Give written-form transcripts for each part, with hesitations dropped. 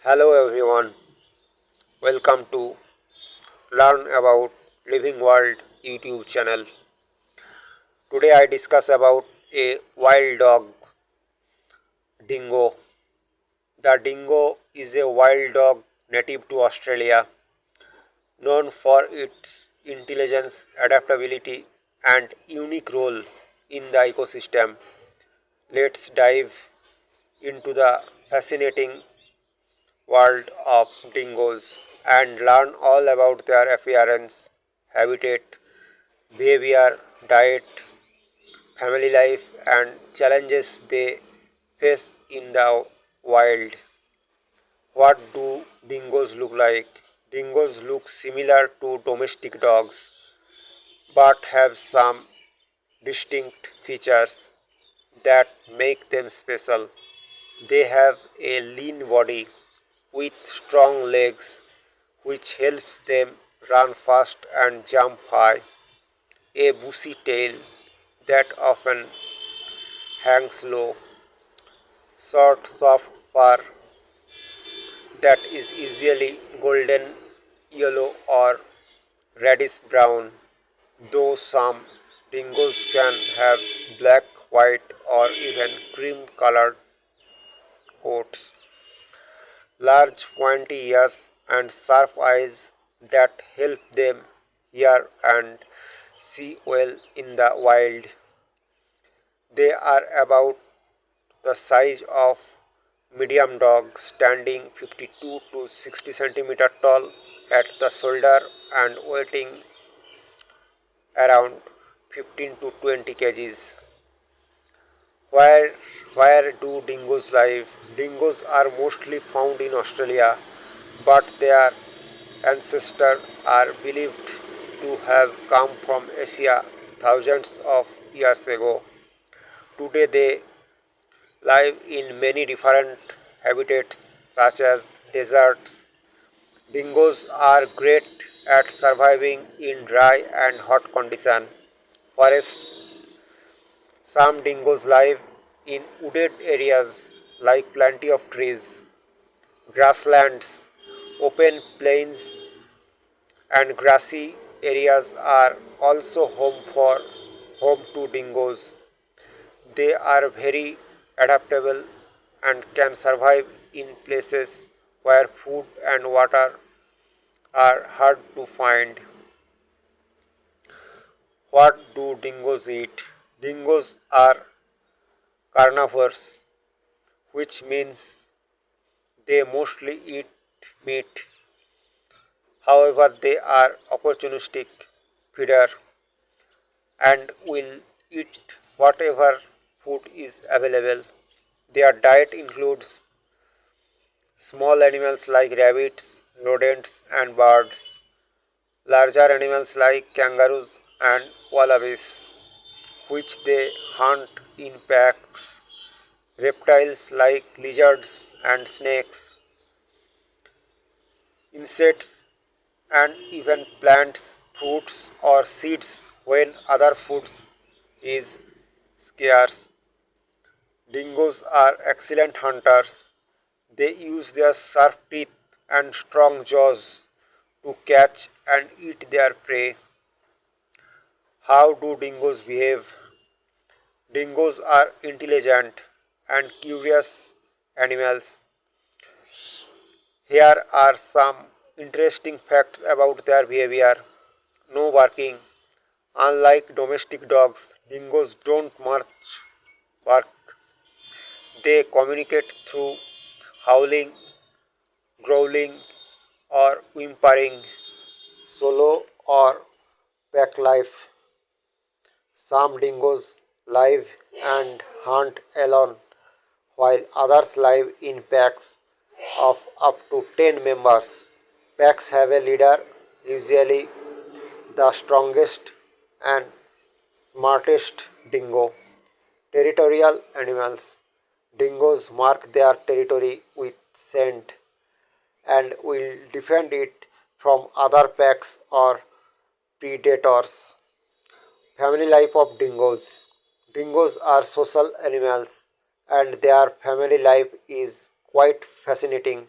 Hello everyone, welcome to Learn About Living World YouTube channel. Today I discuss about a wild dog, dingo. The dingo is a wild dog native to Australia, known for its intelligence, adaptability and unique role in the ecosystem. Let's dive into the fascinating world of dingoes and learn all about their appearance, habitat, behavior, diet, family life, and challenges they face in the wild. What do dingoes look like? Dingoes look similar to domestic dogs but have some distinct features that make them special. They have a lean body with strong legs, which helps them run fast and jump high. A bushy tail that often hangs low, short, soft fur that is usually golden yellow or reddish brown, though some dingoes can have black, white, or even cream colored coats. Large pointy ears and sharp eyes that help them hear and see well in the wild. They are about the size of medium dog, standing 52 to 60 centimeter tall at the shoulder and weighing around 15 to 20 kgs. Where, where do dingoes live? Dingoes are mostly found in Australia, but their ancestors are believed to have come from Asia thousands of years ago. Today they live in many different habitats such as deserts. Dingoes are great at surviving in dry and hot conditions. Forests. Some dingoes live in wooded areas like plenty of trees, grasslands, open plains and grassy areas are also home to dingoes. They are very adaptable and can survive in places where food and water are hard to find. What do dingoes eat? Dingoes are carnivores, which means they mostly eat meat. However, they are opportunistic feeder and will eat whatever food is available. Their diet includes small animals like rabbits, rodents, and birds, larger animals like kangaroos and wallabies, which they hunt in packs, reptiles like lizards and snakes, insects, and even plants, fruits, or seeds when other food is scarce. Dingoes are excellent hunters. They use their sharp teeth and strong jaws to catch and eat their prey. How do dingoes behave? Dingoes are intelligent and curious animals. Here are some interesting facts about their behavior. No barking. Unlike domestic dogs, dingoes don't much bark. They communicate through howling, growling, or whimpering, solo or pack life. Some dingoes live and hunt alone, while others live in packs of up to 10 members. Packs have a leader, usually the strongest and smartest dingo. Territorial animals. Dingoes mark their territory with scent and will defend it from other packs or predators. Family life of dingoes. Dingoes are social animals and their family life is quite fascinating.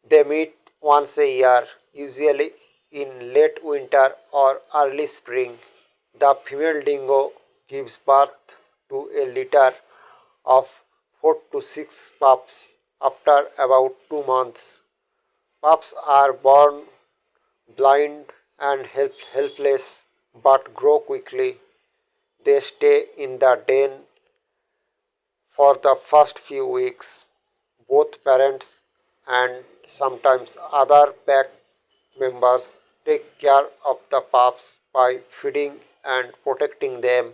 They meet once a year, usually in late winter or early spring. The female dingo gives birth to a litter of 4 to 6 pups after about 2 months. Pups are born blind and helpless but grow quickly. They stay in the den for the first few weeks. Both parents and sometimes other pack members take care of the pups by feeding and protecting them.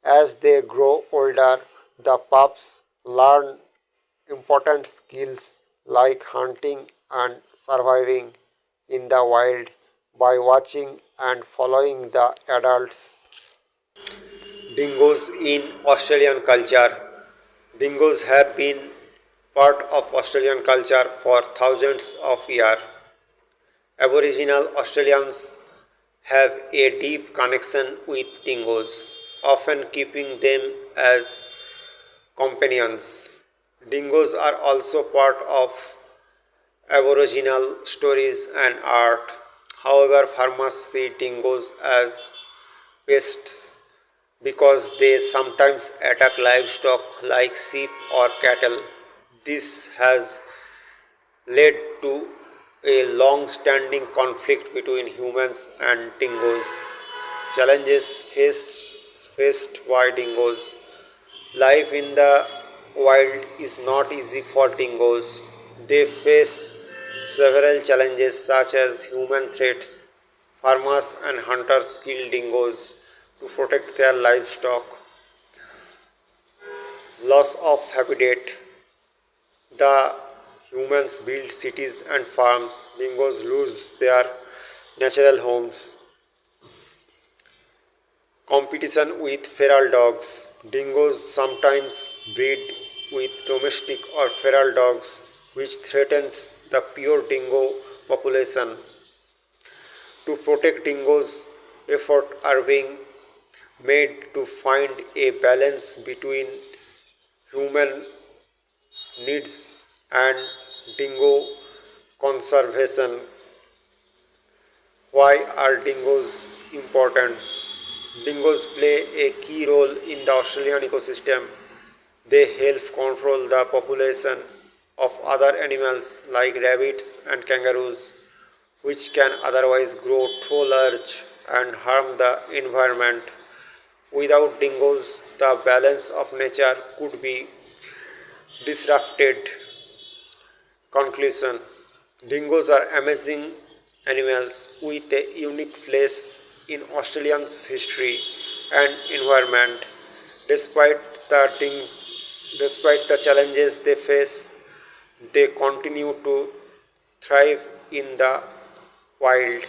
As they grow older, the pups learn important skills like hunting and surviving in the wild by watching and following the adults. Dingoes in Australian culture. Dingoes have been part of Australian culture for thousands of years. Aboriginal Australians have a deep connection with dingoes, often keeping them as companions. Dingoes are also part of Aboriginal stories and art. However, farmers see dingoes as pests because they sometimes attack livestock like sheep or cattle. This has led to a long standing conflict between humans and dingoes. Challenges faced by dingoes. Life in the wild is not easy for dingoes. They face several challenges such as human threats. Farmers and hunters kill dingoes to protect their livestock. Loss of habitat. The humans build cities and farms. Dingoes lose their natural homes. Competition with feral dogs. Dingoes sometimes breed with domestic or feral dogs, which threatens the pure dingo population. To protect dingoes, efforts are being made to find a balance between human needs and dingo conservation. Why are dingoes important? Dingoes play a key role in the Australian ecosystem. They help control the population of other animals like rabbits and kangaroos, which can otherwise grow too large and harm the environment. Without dingoes, the balance of nature could be disrupted. Conclusion. Dingoes are amazing animals with a unique place in Australia's history and environment. Despite the despite the challenges they face, they continue to thrive in the wild,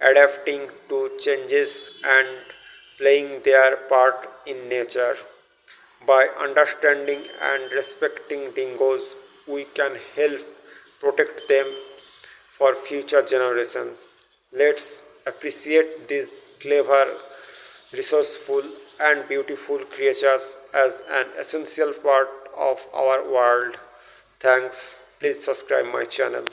adapting to changes and playing their part in nature. By understanding and respecting dingoes, we can help protect them for future generations. Let's appreciate these clever, resourceful, and beautiful creatures as an essential part of our world. Thanks. Please subscribe my channel.